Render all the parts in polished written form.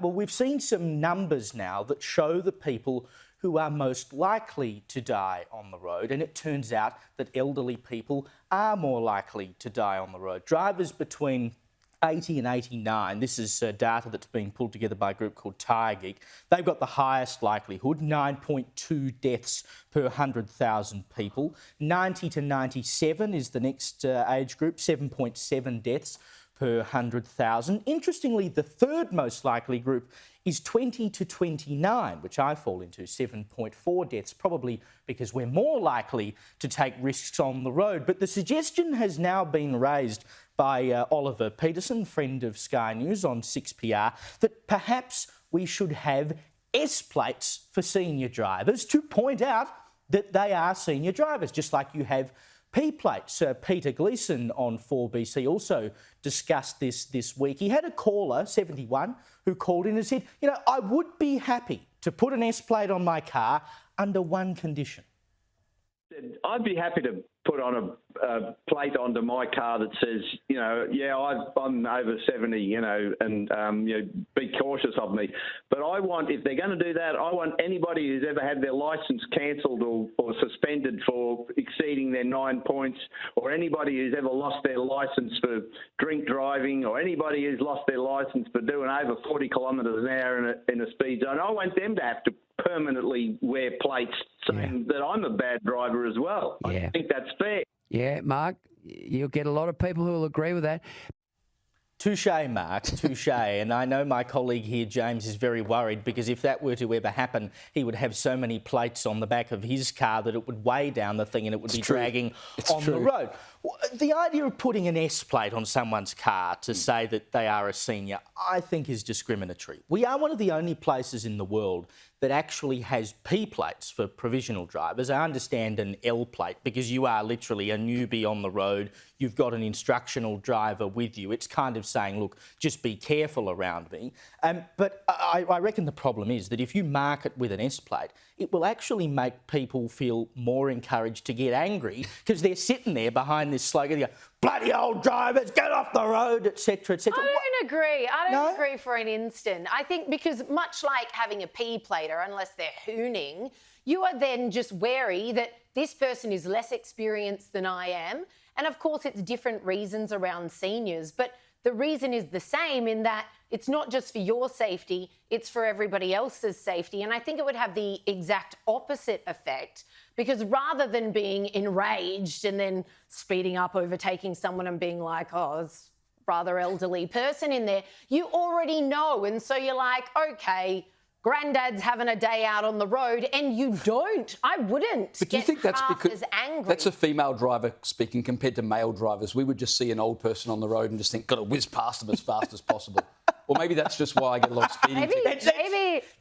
Well, we've seen some numbers now that show the people who are most likely to die on the road, and it turns out that elderly people are more likely to die on the road. Drivers between 80 and 89, this is data that's been pulled together by a group called Tyre Geek. They've got the highest likelihood, 9.2 deaths per 100,000 people. 90 to 97 is the next age group, 7.7 deaths per 100,000. Interestingly, the third most likely group is 20 to 29, which I fall into, 7.4 deaths, probably because we're more likely to take risks on the road. But the suggestion has now been raised by Oliver Peterson, friend of Sky News on 6PR, that perhaps we should have S plates for senior drivers to point out that they are senior drivers, just like you have P plates. Peter Gleeson on 4BC also discussed this week. He had a caller, 71, who called in and said, you know, I would be happy to put an S plate on my car under one condition. I'd be happy to put on a plate onto my car that says, you know, yeah, I'm over 70, you know, and, you know, be cautious of me. But I want, if they're going to do that, I want anybody who's ever had their licence cancelled or suspended for exceeding their 9 points, or anybody who's ever lost their licence for drink driving, or anybody who's lost their licence for doing over 40 kilometres an hour in a speed zone, I want them to have to permanently wear plates saying that I'm a bad driver as well. I think that's fair. Yeah, Mark, you'll get a lot of people who will agree with that. Touche, Mark, touche. And I know my colleague here, James, is very worried because if that were to ever happen, he would have so many plates on the back of his car that it would weigh down the thing and it would be dragging on the road. The idea of putting an S plate on someone's car to say that they are a senior, I think is discriminatory. We are one of the only places in the world that actually has P plates for provisional drivers. I understand an L plate because you are literally a newbie on the road. You've got an instructional driver with you. It's kind of saying, look, just be careful around me. But I reckon the problem is that if you mark it with an S plate, it will actually make people feel more encouraged to get angry because they're sitting there behind this slogan, they go, bloody old drivers, get off the road, etc., etc. I don't agree. I don't agree for an instant. I think because much like having a P plater, unless they're hooning, you are then just wary that this person is less experienced than I am. And of course, it's different reasons around seniors, but the reason is the same in that it's not just for your safety, it's for everybody else's safety. And I think it would have the exact opposite effect because rather than being enraged and then speeding up, overtaking someone and being like, oh, it's a rather elderly person in there, you already know. And so you're like, okay, Granddad's having a day out on the road, and you don't. I wouldn't. But do you think that's because angry. That's a female driver speaking compared to male drivers? We would just see an old person on the road and just think, got to whiz past them as fast as possible. Or maybe that's just why I get a lot of speeding tickets.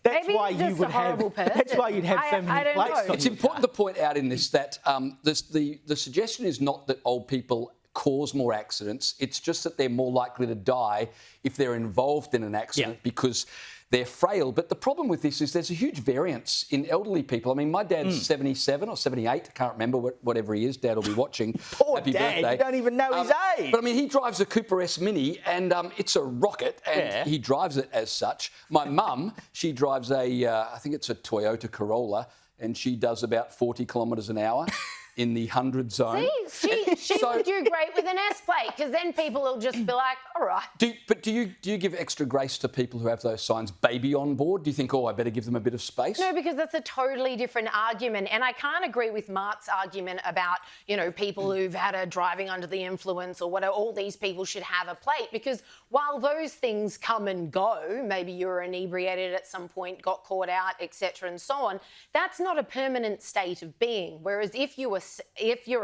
That's why you would have. That's why you'd have so many plates. It's important to point out in this that the suggestion is not that old people cause more accidents. It's just that they're more likely to die if they're involved in an accident because they're frail. But the problem with this is there's a huge variance in elderly people. I mean, my dad's 77 or 78. I can't remember whatever he is. Dad will be watching. Poor Happy Dad, birthday. you don't even know his age. But I mean, he drives a Cooper S Mini and it's a rocket and he drives it as such. My mum, she drives I think it's a Toyota Corolla and she does about 40 kilometres an hour. In the 100 zone. See, she would do great with an S plate because then people will just be like, all right. Do you give extra grace to people who have those signs, baby on board? Do you think, oh, I better give them a bit of space? No, because that's a totally different argument. And I can't agree with Mark's argument about, you know, people who've had a driving under the influence or whatever, all these people should have a plate because while those things come and go, maybe you were inebriated at some point, got caught out, etc. and so on, that's not a permanent state of being. Whereas if you're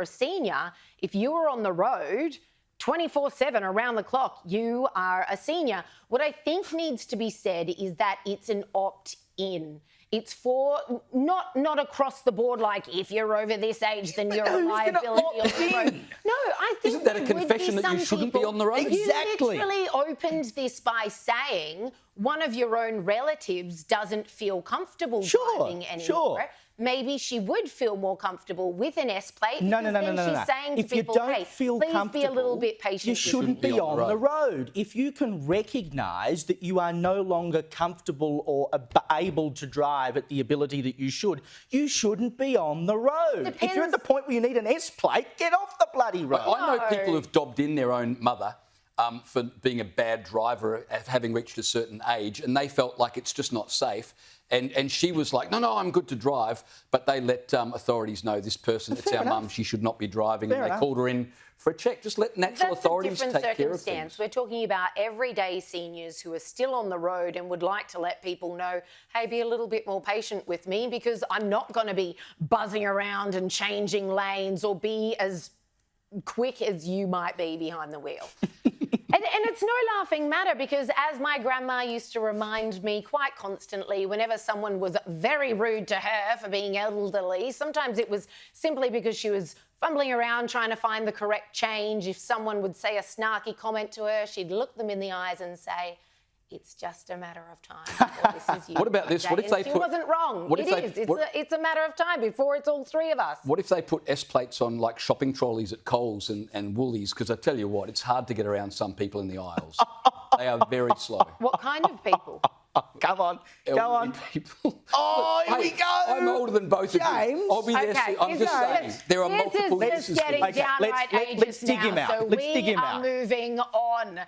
a senior, if you are on the road 24/7 around the clock, you are a senior. What I think needs to be said is that it's an opt-in. It's for not across the board, like if you're over this age, then you're a liability on the road. No, I think isn't that a confession that you shouldn't be on the road? Exactly. You literally opened this by saying one of your own relatives doesn't feel comfortable driving anymore. maybe she would feel more comfortable with an S plate. No. She's saying to If you people, don't hey, feel please comfortable, be a little bit patient. you with me. shouldn't be on the road. If you can recognise that you are no longer comfortable or able to drive at the ability that you shouldn't be on the road. If you're at the point where you need an S plate, get off the bloody road. I know people who've dobbed in their own mother for being a bad driver, having reached a certain age, and they felt like it's just not safe. And she was like, no, I'm good to drive. But they let authorities know this person, it's our mum, she should not be driving. And they called her in for a check. Just let natural authorities take care of things. That's a different circumstance. We're talking about everyday seniors who are still on the road and would like to let people know, hey, be a little bit more patient with me because I'm not going to be buzzing around and changing lanes or be as quick as you might be behind the wheel. And it's no laughing matter because, as my grandma used to remind me quite constantly, whenever someone was very rude to her for being elderly, sometimes it was simply because she was fumbling around trying to find the correct change. If someone would say a snarky comment to her, she'd look them in the eyes and say, it's just a matter of time before this is you. What about this? What if they she put... wasn't wrong. It's a matter of time before it's all three of us. What if they put S plates on like shopping trolleys at Coles and Woolies? Because I tell you what, it's hard to get around some people in the aisles. They are very slow. What kind of people? Come on, go on. People. Oh, here we go. I'm older than both James. of you. I'll be there. I'm just saying. There are multiple This is getting downright ageist let's dig now, him out. So Let's dig him out. we are moving on.